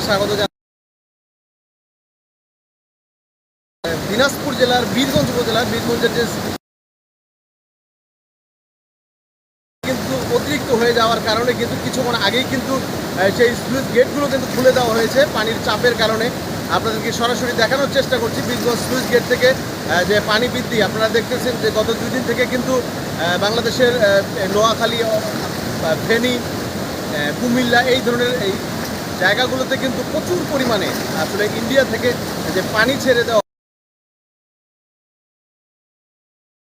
স্বাগত জানাই। দিনাজপুর জেলার বীরগঞ্জ উপজেলার বীরগঞ্জের যে কিন্তু অতিরিক্ত হয়ে যাওয়ার কারণে কিন্তু কিছুক্ষণ আগেই কিন্তু সেই স্লুইস গেটগুলো কিন্তু খুলে দেওয়া হয়েছে পানির চাপের কারণে। আপনাদেরকে সরাসরি দেখানোর চেষ্টা করছি বীরগঞ্জ স্লুইস গেট থেকে যে পানি বৃদ্ধি। আপনারা দেখতেছেন যে গত 2 দিন থেকে কিন্তু বাংলাদেশের নোয়াখালী, ফেনী, কুমিল্লা এই ধরনের এই জায়গাগুলোতে কিন্তু প্রচুর পরিমাণে আসলে ইন্ডিয়া থেকে যে পানি ছেড়ে দেওয়া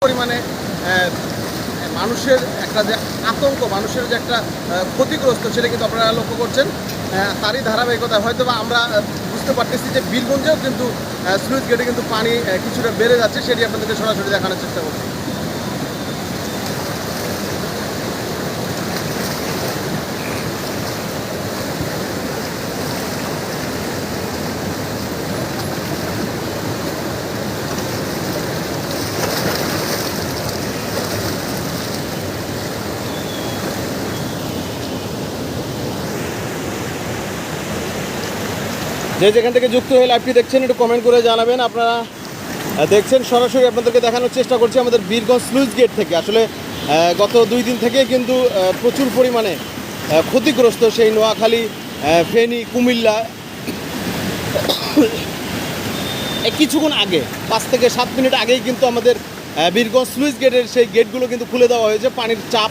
পরিমাণে মানুষের একটা যে আতঙ্ক, মানুষের যে একটা ক্ষতিগ্রস্ত, সেটা কিন্তু আপনারা লক্ষ্য করছেন। তারই ধারাবাহিকতা হয়তো বা আমরা বুঝতে পারতেছি যে বীরগঞ্জেও কিন্তু স্লুইস গেটে কিন্তু পানি কিছুটা বেড়ে যাচ্ছে, সেটি আপনাদেরকে সরাসরি দেখানোর চেষ্টা করছি। যে যেখান থেকে যুক্ত হয়ে লাইভটি দেখছেন একটু কমেন্ট করে জানাবেন। আপনারা দেখছেন সরাসরি আপনাদেরকে দেখানোর চেষ্টা করছি আমাদের বীরগঞ্জ স্লুইস গেট থেকে। আসলে গত 2 দিন থেকে কিন্তু প্রচুর পরিমাণে ক্ষতিগ্রস্ত সেই নোয়াখালী, ফেনী, কুমিল্লা। কিছুক্ষণ আগে 5 থেকে 7 মিনিট আগেই কিন্তু আমাদের বীরগঞ্জ স্লুইস গেটের সেই গেটগুলো কিন্তু খুলে দেওয়া হয়েছে। পানির চাপ,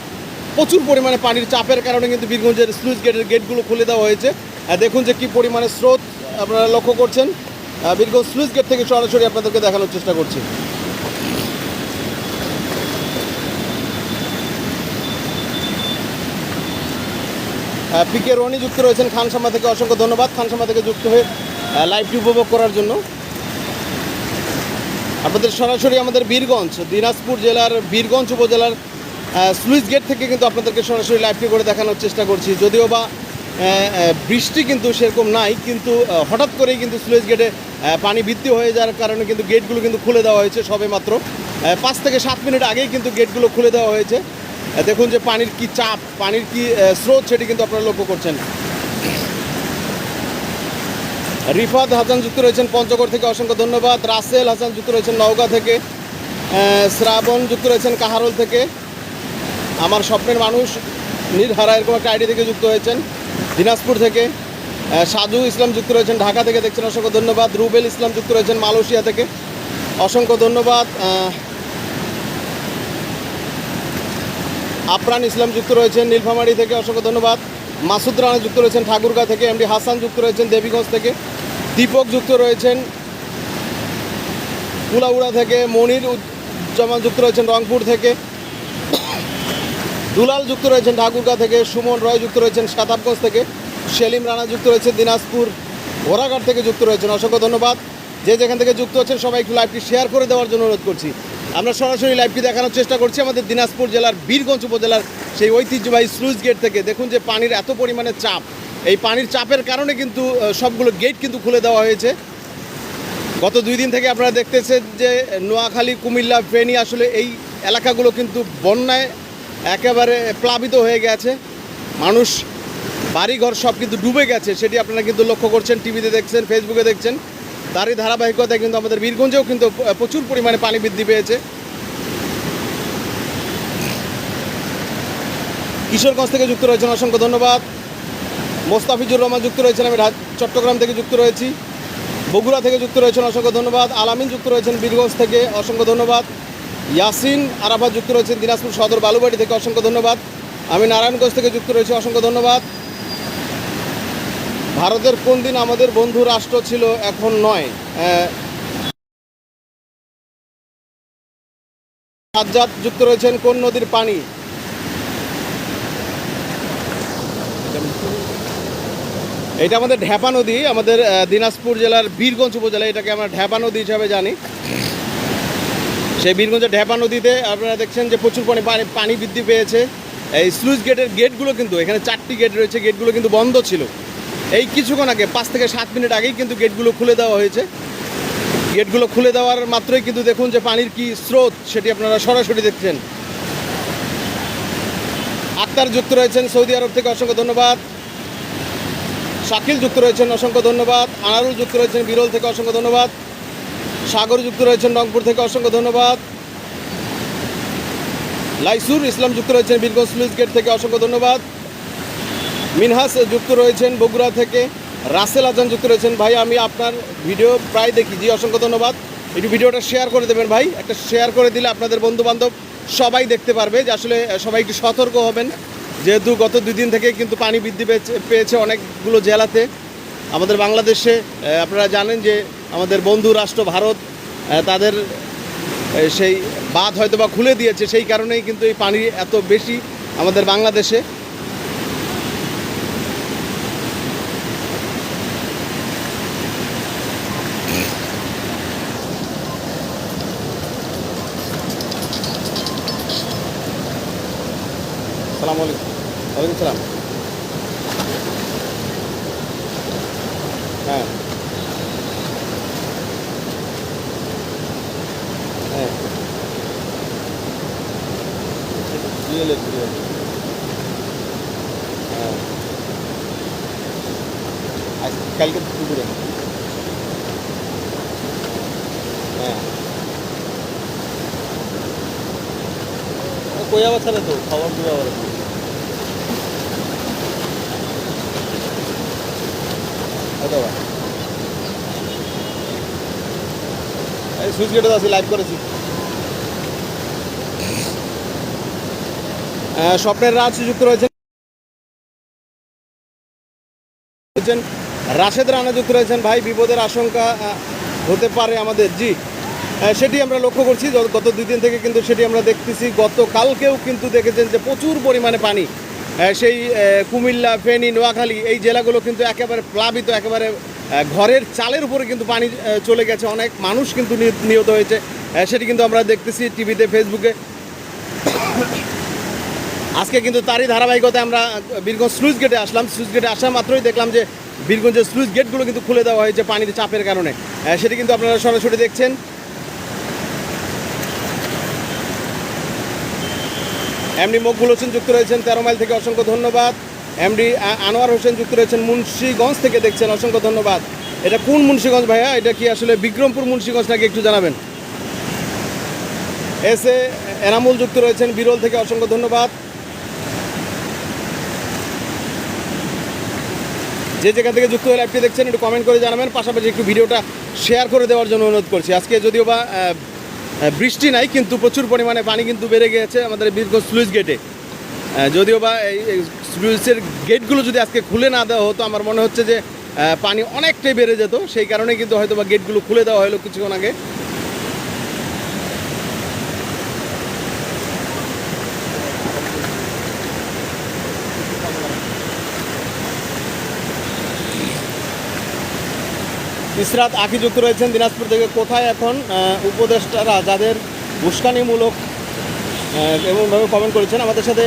প্রচুর পরিমাণে পানির চাপের কারণে কিন্তু বীরগঞ্জের স্লুইস গেটের গেটগুলো খুলে দেওয়া হয়েছে। দেখুন যে কী পরিমাণে স্রোত আপনারা লক্ষ্য করছেন। বীরগঞ্জ স্লুইস গেট থেকে সরাসরি আপনাদেরকে দেখানোর চেষ্টা করছি। পিকে রনি যুক্ত রয়েছেন খানসামা থেকে, অসংখ্য ধন্যবাদ খানসামা থেকে যুক্ত হয়ে লাইভটি উপভোগ করার জন্য। আপনাদের সরাসরি আমাদের বীরগঞ্জ, দিনাজপুর জেলার বীরগঞ্জ উপজেলার স্লুইস গেট থেকে কিন্তু আপনাদেরকে সরাসরি লাইভটি করে দেখানোর চেষ্টা করছি। যদিও বা বৃষ্টি কিন্তু সেরকম নাই, কিন্তু হঠাৎ করেই কিন্তু স্লুইস গেটে পানি বৃদ্ধি হয়ে যাওয়ার কারণে কিন্তু গেটগুলো কিন্তু খুলে দেওয়া হয়েছে সবে মাত্র 5 থেকে 7 মিনিট আগেই কিন্তু গেটগুলো খুলে দেওয়া হয়েছে। দেখুন যে পানির কি চাপ, পানির কি স্রোত, সেটি কিন্তু আপনারা লক্ষ্য করছেন। রিফাত হাসান যুক্ত রয়েছেন পঞ্চগড় থেকে, অসংখ্য ধন্যবাদ। রাসেল হাসান যুক্ত রয়েছেন নওগাঁ থেকে। শ্রাবণ যুক্ত রয়েছেন কাহারোল থেকে। আমার স্বপ্নের মানুষ নির্হারা এরকম একটা আইডি থেকে যুক্ত হয়েছেন দিনাজপুর থেকে। সাজু ইসলাম যুক্ত রয়েছেন ঢাকা থেকে, দেখছেন, অসংখ্য ধন্যবাদ। রুবেল ইসলাম যুক্ত রয়েছেন মালয়েশিয়া থেকে, অসংখ্য ধন্যবাদ। আফরান ইসলাম যুক্ত রয়েছেন নীলফামারী থেকে, অসংখ্য ধন্যবাদ। মাসুদ রানা যুক্ত রয়েছেন ঠাকুরগাঁ থেকে। এমডি হাসান যুক্ত রয়েছেন দেবীগঞ্জ থেকে। দীপক যুক্ত রয়েছেন কুলাউড়া থেকে। মনির উজ্জামান যুক্ত রয়েছেন রংপুর থেকে। দুলাল যুক্ত রয়েছেন ঠাকুরগাঁ থেকে। সুমন রয় যুক্ত রয়েছেন সাতাবগঞ্জ থেকে। সেলিম রানা যুক্ত রয়েছেন দিনাজপুর ঘোড়াঘাট থেকে যুক্ত রয়েছেন, অসংখ্য ধন্যবাদ। যে যেখান থেকে যুক্ত হচ্ছেন সবাই একটু লাইভটি শেয়ার করে দেওয়ার জন্য অনুরোধ করছি। আমরা সরাসরি লাইভটি দেখানোর চেষ্টা করছি আমাদের দিনাজপুর জেলার বীরগঞ্জ উপজেলার সেই ঐতিহ্যবাহী স্লুইস গেট থেকে। দেখুন যে পানির এত পরিমাণে চাপ, এই পানির চাপের কারণে কিন্তু সবগুলো গেট কিন্তু খুলে দেওয়া হয়েছে। গত 2 দিন থেকে আপনারা দেখতেছেন যে নোয়াখালী, কুমিল্লা, ফেনী, আসলে এই এলাকাগুলো কিন্তু বন্যায় একেবারে প্লাবিত হয়ে গেছে। মানুষ, বাড়িঘর সব কিন্তু ডুবে গেছে, সেটি আপনারা কিন্তু লক্ষ্য করছেন, টিভিতে দেখছেন, ফেসবুকে দেখছেন। তারই ধারাবাহিকতায় কিন্তু আমাদের বীরগঞ্জেও কিন্তু প্রচুর পরিমাণে পানি বৃদ্ধি পেয়েছে। কিশোরগঞ্জ থেকে যুক্ত রয়েছেন, অসংখ্য ধন্যবাদ। মোস্তাফিজুর রহমান যুক্ত রয়েছেন, আমি চট্টগ্রাম থেকে যুক্ত রয়েছি। বগুড়া থেকে যুক্ত রয়েছেন, অসংখ্য ধন্যবাদ। আলামিন যুক্ত রয়েছেন বীরগঞ্জ থেকে, অসংখ্য ধন্যবাদ। ইয়াসিন আরাফাত যুক্ত রয়েছেন দিনাজপুর সদর বালুবাড়ি থেকে, অসংখ্য ধন্যবাদ। আমি নারায়ণগঞ্জ থেকে যুক্ত রয়েছি, অসংখ্য ধন্যবাদ। ভারতের কোন দিন আমাদের বন্ধু রাষ্ট্র ছিল, এখন নয়। সাজ্জাদ যুক্ত রয়েছেন কোন নদীর পানি। এটা আমাদের ঢ্যাপা নদী, আমাদের দিনাজপুর জেলার বীরগঞ্জ উপজেলা, এটাকে আমরা ঢ্যাপা নদী হিসাবে জানি। সেই বীরগঞ্জের ঢ্যাপা নদীতে আপনারা দেখছেন যে প্রচুর পানি বৃদ্ধি পেয়েছে। এই স্লুইস গেটের গেটগুলো কিন্তু, এখানে 4টি গেট রয়েছে, গেটগুলো কিন্তু বন্ধ ছিল। এই কিছুক্ষণ আগে 5 থেকে 7 মিনিট আগেই কিন্তু গেটগুলো খুলে দেওয়া হয়েছে। গেটগুলো খুলে দেওয়ার মাত্রই কিন্তু দেখুন যে পানির কি স্রোত, সেটি আপনারা সরাসরি দেখছেন। আক্তার যুক্ত রয়েছেন সৌদি আরব থেকে, অসংখ্য ধন্যবাদ। শাকিল যুক্ত রয়েছেন, অসংখ্য ধন্যবাদ। আনারুল যুক্ত রয়েছেন বিরল থেকে, অসংখ্য ধন্যবাদ। সাগর যুক্ত রয়েছেন রংপুর থেকে, অসংখ্য ধন্যবাদ। লাইসুর ইসলাম যুক্ত রয়েছেন বীরগঞ্জ স্লুইস গেট থেকে, অসংখ্য ধন্যবাদ। মিনহাস যুক্ত রয়েছেন বগুড়া থেকে। রাসেল আজান যুক্ত রয়েছেন, ভাই আমি আপনার ভিডিও প্রায় দেখি। জি, অসংখ্য ধন্যবাদ। একটু ভিডিওটা শেয়ার করে দেবেন ভাই, একটা শেয়ার করে দিলে আপনাদের বন্ধুবান্ধব সবাই দেখতে পারবে যে আসলে সবাই একটু সতর্ক হবেন, যেহেতু গত 2 দিন থেকে কিন্তু পানি বৃদ্ধি পেয়েছে অনেকগুলো জেলাতে। আমাদের বাংলাদেশে আপনারা জানেন যে আমাদের বন্ধু রাষ্ট্র ভারত তাদের সেই বাঁধ হয়তো বা খুলে দিয়েছে, সেই কারণেই কিন্তু এই পানি এত বেশি আমাদের বাংলাদেশে। আসসালামু আলাইকুম। ওয়ালাইকুম সালাম। হ্যাঁ হ্যাঁ, হ্যাঁ, কালকে দুপুরে। হ্যাঁ, কই আবার ছাড়ে তো খবর দিবে আবার। সুইচ গেটে আছি, লাইভ করেছি। স্বপ্নের রাজ যুক্ত রয়েছেন, রাশেদ রানা যুক্ত রয়েছেন, ভাই বিপদের আশঙ্কা হতে পারে আমাদের। জি, সেটি আমরা লক্ষ্য করছি গত 2 দিন থেকে, কিন্তু সেটি আমরা দেখতেছি। গতকালকেও কিন্তু দেখেছেন যে প্রচুর পরিমাণে পানি সেই কুমিল্লা, ফেনী, নোয়াখালী এই জেলাগুলো কিন্তু একেবারে প্লাবিত, একেবারে ঘরের চালের উপরে কিন্তু পানি চলে গেছে। অনেক মানুষ কিন্তু নিহত হয়েছে, সেটি কিন্তু আমরা দেখতেছি টিভিতে, ফেসবুকে। আজকে কিন্তু তারই ধারাবাহিকতায় আমরা বীরগঞ্জ স্লুইস গেটে আসলাম। স্লুইস গেটে আসা মাত্রই দেখলাম যে বীরগঞ্জের স্লুইস গেটগুলো কিন্তু খুলে দেওয়া হয়েছে পানির চাপের কারণে, সেটি কিন্তু আপনারা সরাসরি দেখছেন। এমডি মকবুল হোসেন যুক্ত রয়েছেন 13 মাইল থেকে, অসংখ্য ধন্যবাদ। এমডি আনোয়ার হোসেন যুক্ত রয়েছেন মুন্সিগঞ্জ থেকে দেখছেন, অসংখ্য ধন্যবাদ। এটা কোন মুন্সিগঞ্জ ভাইয়া? এটা কি আসলে বিক্রমপুর মুন্সিগঞ্জ নাকি একটু জানাবেন। এস এ এনামুল যুক্ত রয়েছেন বিরল থেকে, অসংখ্য ধন্যবাদ। যে যেখান থেকে যুক্ত হয়ে লাইভটি দেখছেন একটু কমেন্ট করে জানাবেন, পাশাপাশি একটু ভিডিওটা শেয়ার করে দেওয়ার জন্য অনুরোধ করছি। আজকে যদিও বা বৃষ্টি নাই, কিন্তু প্রচুর পরিমাণে পানি কিন্তু বেড়ে গিয়েছে আমাদের বীরগঞ্জ স্লুইস গেটে। যদিও বা এই স্লুইসের গেটগুলো যদি আজকে খুলে না দেওয়া হতো, আমার মনে হচ্ছে যে পানি অনেকটাই বেড়ে যেত। সেই কারণে কিন্তু হয়তো বা গেটগুলো খুলে দেওয়া হলো কিছুক্ষণ আগে। ইসরাত আখি যুক্ত রয়েছেন দিনাজপুর থেকে, কোথায় এখন উপদেষ্টারা যাদের উস্কানিমূলক এমনভাবে কমেন্ট করেছেন আমাদের সাথে।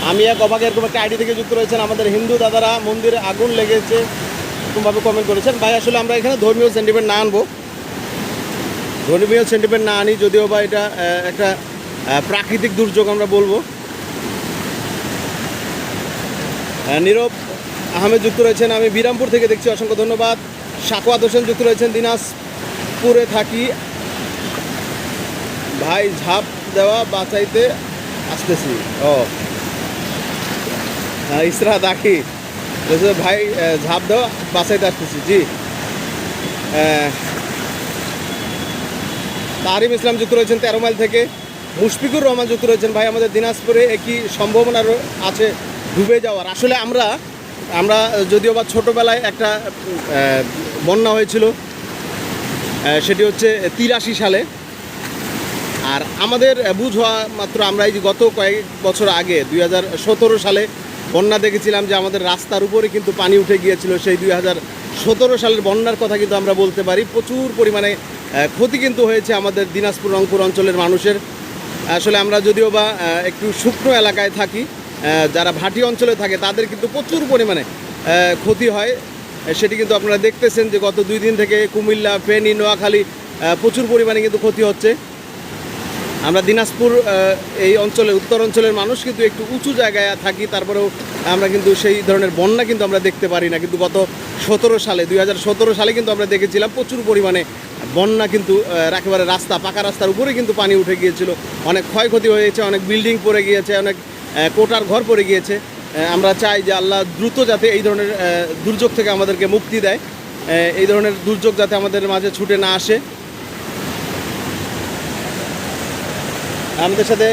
আমি এক অবাক এরকম একটা আইডি থেকে যুক্ত রয়েছেন, আমাদের হিন্দু দাদারা মন্দিরে আগুন লেগেছে এরকমভাবে কমেন্ট করেছেন। ভাই আসলে আমরা এখানে ধর্মীয় সেন্টিমেন্ট না আনবো, ধর্মীয় সেন্টিমেন্ট না আনি, যদিও বা এটা একটা প্রাকৃতিক দুর্যোগ আমরা বলবো। নীরব আহমেদ যুক্ত রয়েছেন, আমি বিরামপুর থেকে দেখছি, অসংখ্য ধন্যবাদ। সাকওয়াত হোসেন যুক্ত রয়েছেন, দিনাজপুরে থাকি ভাই, ঝাঁপ দেওয়া বাঁচাইতে আসতেছি। ও ইসরাত আখি ভাই, ঝাঁপ দেওয়া বাঁচাইতে আসতেছি। জি, তারিম ইসলাম যুক্ত রয়েছেন 13 মাইল থেকে। মুশফিকুর রহমান যুক্ত রয়েছেন, ভাই আমাদের দিনাজপুরে একই সম্ভাবনা আছে ডুবে যাওয়ার। আসলে আমরা যদিও বা ছোটোবেলায় একটা বন্যা হয়েছিল, সেটি হচ্ছে 83 সালে। আর আমাদের বুঝ হওয়া মাত্র আমরা এই যে গত কয়েক বছর আগে 2017 সালে বন্যা দেখেছিলাম, যে আমাদের রাস্তার উপরে কিন্তু পানি উঠে গিয়েছিল। সেই 2017 সালের বন্যার কথা কিন্তু আমরা বলতে পারি। প্রচুর পরিমাণে ক্ষতি কিন্তু হয়েছে আমাদের দিনাজপুর, রংপুর অঞ্চলের মানুষের। আসলে আমরা যদিও বা একটু শুকনো এলাকায় থাকি, যারা ভাটি অঞ্চলে থাকে তাদের কিন্তু প্রচুর পরিমাণে ক্ষতি হয়। সেটি কিন্তু আপনারা দেখতেছেন যে গত 2 দিন থেকে কুমিল্লা, ফেনী, নোয়াখালী প্রচুর পরিমাণে কিন্তু ক্ষতি হচ্ছে। আমরা দিনাজপুর এই অঞ্চলে উত্তর অঞ্চলের মানুষ কিন্তু একটু উঁচু জায়গায় থাকি, তারপরেও আমরা কিন্তু সেই ধরনের বন্যা কিন্তু আমরা দেখতে পারি না। কিন্তু গত 2017 সালে কিন্তু আমরা দেখেছিলাম প্রচুর পরিমাণে বন্যা, কিন্তু একেবারে পাকা রাস্তার উপরে কিন্তু পানি উঠে গিয়েছিল, অনেক ক্ষয়ক্ষতি হয়েছে, অনেক বিল্ডিং পড়ে গিয়েছে, অনেক কোটার ঘর পড়ে গিয়েছে। আমরা চাই যে আল্লাহ দ্রুত যাতে এই ধরনের দুর্যোগ থেকে আমাদেরকে মুক্তি দেয়, এই ধরনের দুর্যোগ যাতে আমাদের মাঝে ছুটে না আসে। আমাদের সাথে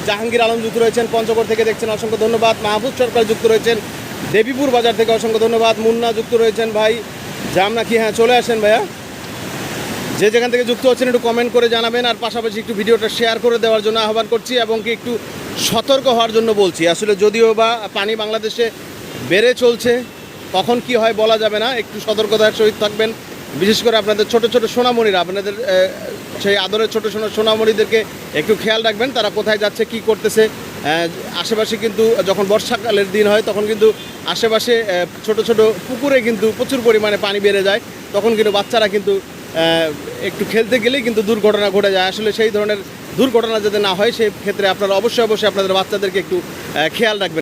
জাহাঙ্গীর আলম যুক্ত রয়েছেন পঞ্চগড় থেকে দেখছেন, অসংখ্য ধন্যবাদ। মাহফুজ সরকার যুক্ত রয়েছেন দেবীপুর বাজার থেকে, অসংখ্য ধন্যবাদ। মুন্না যুক্ত রয়েছেন ভাই, যাম নাকি? হ্যাঁ, চলে আসেন ভাইয়া। যে যেখান থেকে যুক্ত হচ্ছেন একটু কমেন্ট করে জানাবেন, আর পাশাপাশি একটু ভিডিওটা শেয়ার করে দেওয়ার জন্য আহ্বান করছি, এবং কি একটু সতর্ক হওয়ার জন্য বলছি। আসলে যদিও বা পানি বাংলাদেশে বেড়ে চলছে, কখন কি হয় বলা যাবে না, একটু সতর্কতার সহিত থাকবেন। বিশেষ করে আপনাদের ছোট ছোট সোনামণিরা, আপনাদের সেই আদরের ছোট সোনামণিদেরকে একটু খেয়াল রাখবেন, তারা কোথায় যাচ্ছে, কি করতেছে। আশেপাশে কিন্তু যখন বর্ষাকালের দিন হয় তখন কিন্তু আশেপাশে ছোট ছোট পুকুরে কিন্তু প্রচুর পরিমাণে পানি বেড়ে যায়, তখন কিন্তু বাচ্চারা কিন্তু একটু খেলতে গেলেই কিন্তু দুর্ঘটনা ঘটে যায়। আসলে সেই ধরনের দুর্ঘটনা যাতে না হয় সেই ক্ষেত্রে আপনারা অবশ্যই আপনাদের বাচ্চাদেরকে একটু খেয়াল রাখবেন।